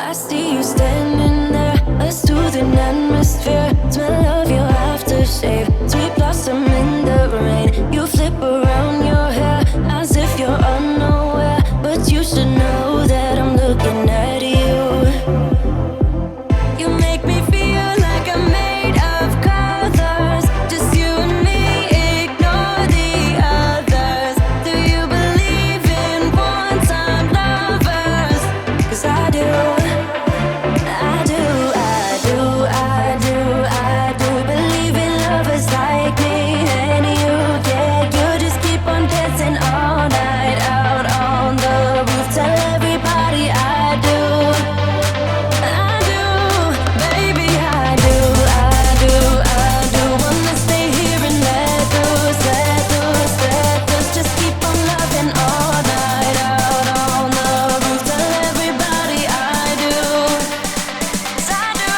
I see you standing there, a soothing atmosphere. Smell of your aftershave, sweet blossom in the rain. You flip around your hair as if you're unaware, but you should know that I'm looking at you. You make me feel like I'm made of colors, just you and me, ignore the others. Do you believe in one-time lovers? 'Cause I do. Believe in lovers like me and you, yeah. You just keep on dancing all night out on the roof. Tell everybody I do, baby, I do. Wanna stay here and let loose. Just keep on loving all night out on the roof. Tell everybody I do, 'cause I do.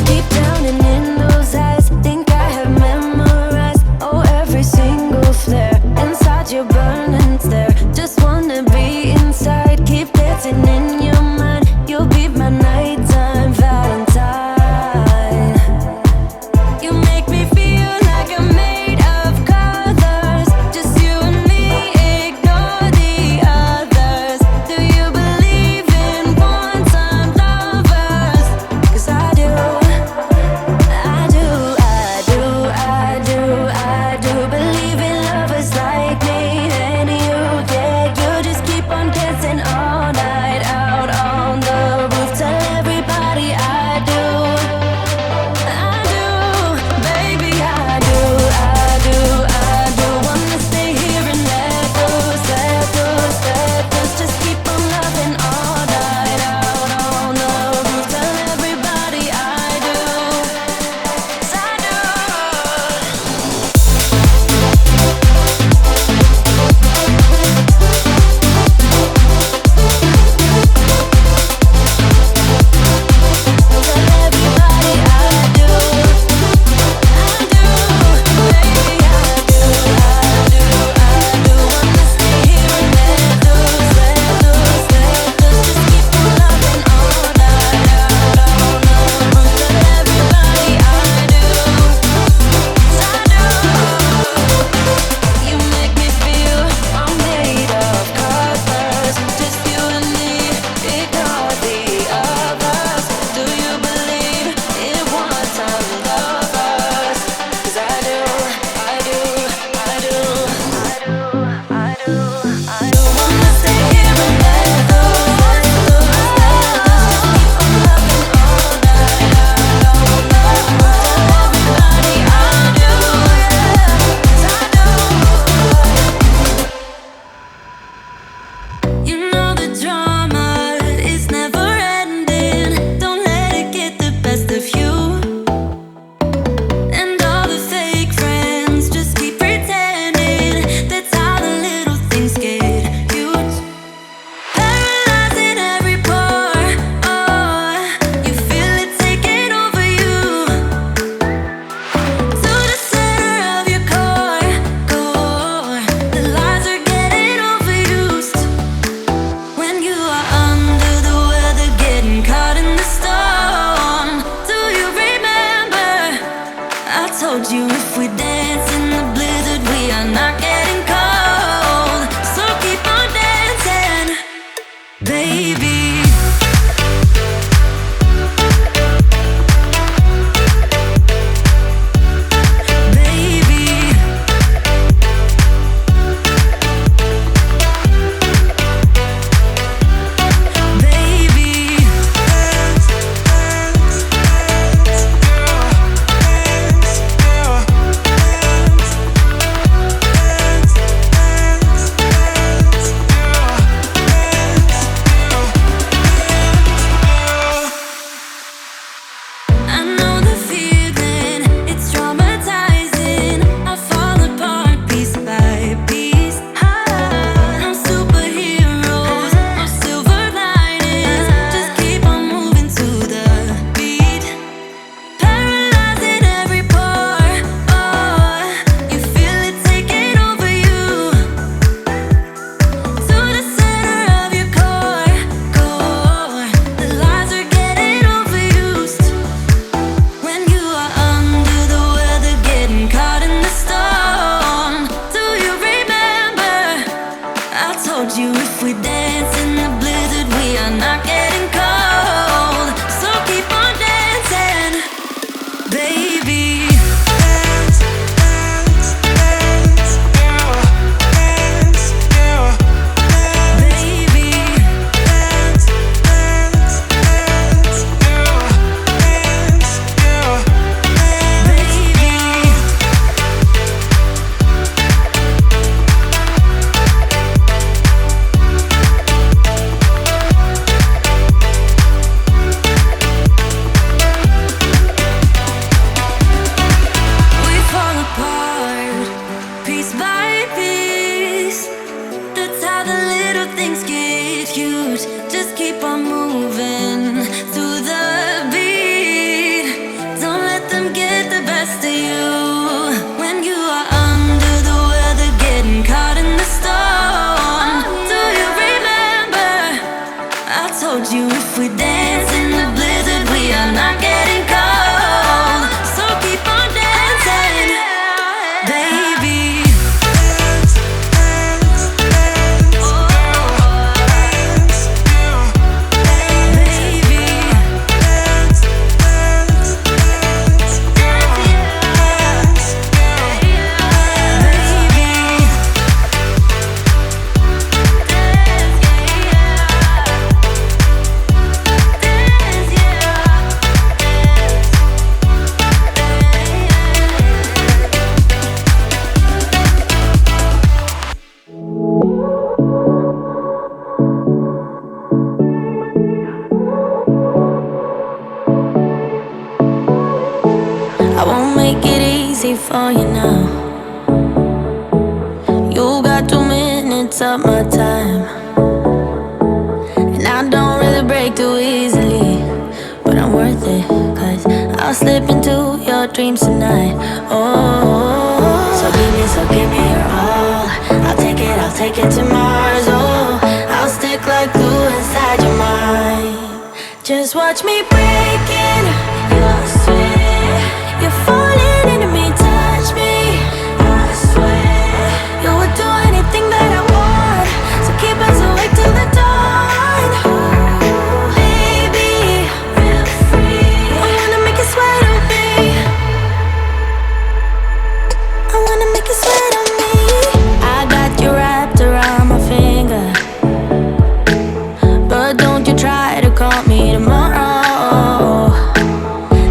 Deep down and in those eyes, think I have memorized, oh, every single flare. Inside you're burning there, just wanna be inside. Keep dancing in your mind, you'll be my nighttime Valentine. You make me feel like I'm made of colors, just you and me, ignore the others. Do you believe in one-time lovers? 'Cause I do. Believe in lovers like me and you, yeah. You just keep on dancing all night out on the roof. Tell everybody I do, baby, I do. Wanna stay here and let loose. Just keep on loving all night out on the roof. Tell everybody I do, 'cause I do. You make me feel I'm made of colors, just you and me, ignore the others. Do you believe in one-time lovers? 'Cause I do. Wanna stay here and let loose. Just keep on loving all night out on the roof. Tell everybody I do, yeah. 'Cause I do. You know the drama is never ending. Don't let it get the best of you. And all the fake friends just keep pretending. That's how the little things get huge. Paralyzing every pore. Oh, you feel it taking over you. To the center of your core. The lies are getting overused. When you are under the weather, getting caught in the storm. Do you remember? I told you if we dance in the blizzard, we are not getting cold. So keep on dancing, baby. told you if we dance in the blizzard, we are not getting cold. So keep on dancing, baby. I won't make it easy for you now. You got 2 minutes of my time, and I don't really break too easily, but I'm worth it, 'cause I'll slip into your dreams tonight. Oh, so give me your all. I'll take it to Mars. Oh, I'll stick like glue inside your mind. Just watch me breaking your sweat. You're falling into me, touch me, I swear. You would do anything that I want, so keep us awake till the dawn. Ooh, baby, feel free. I wanna make you sweat on me. I wanna make you sweat on me. I got you wrapped around my finger, but don't you try to call me tomorrow.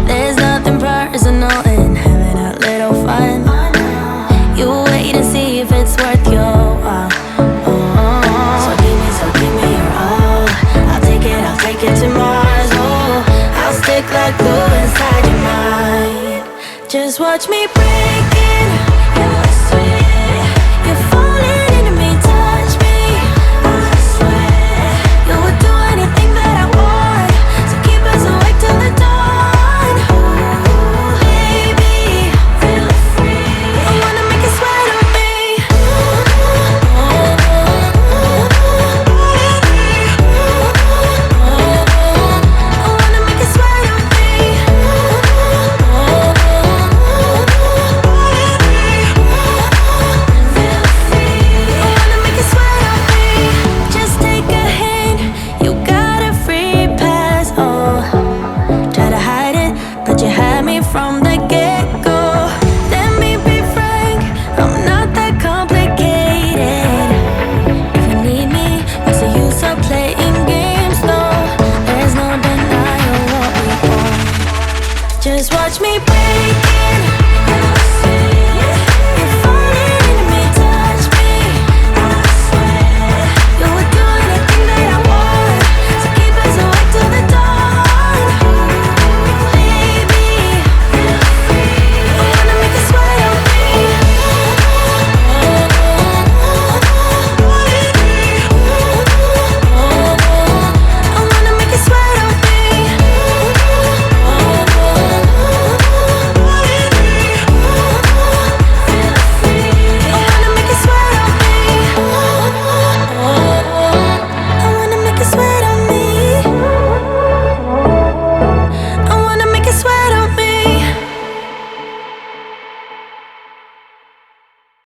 There's nothing personal in having a little fun. You wait and see if it's worth your while. So give me your all. I'll take it to Mars. Oh, I'll stick like glue inside your mind. Just watch me breaking your sweat. You're falling into me, touch me, I swear. You would do anything that I want, so keep us awake till the dawn. Ooh, baby, feel free. I wanna make you sweat on me. I wanna make you sweat on me. Feel free. I wanna make you sweat on me. Just take a hint, you got a free pass. Oh, try to hide it, but you had me from the get-go. Let me be frank, I'm not that complicated. If you need me, what's the use of playing games though? There's no denying what we want. Just watch me breaking your sweat. You're falling into me, touch me, I swear. You would do anything that I want, so keep us awake till the dawn. Ooh, baby, feel free. I wanna make you sweat on me. I wanna make you sweat on me. Feel free. I wanna make you sweat on me. I wanna make you sweat on me. I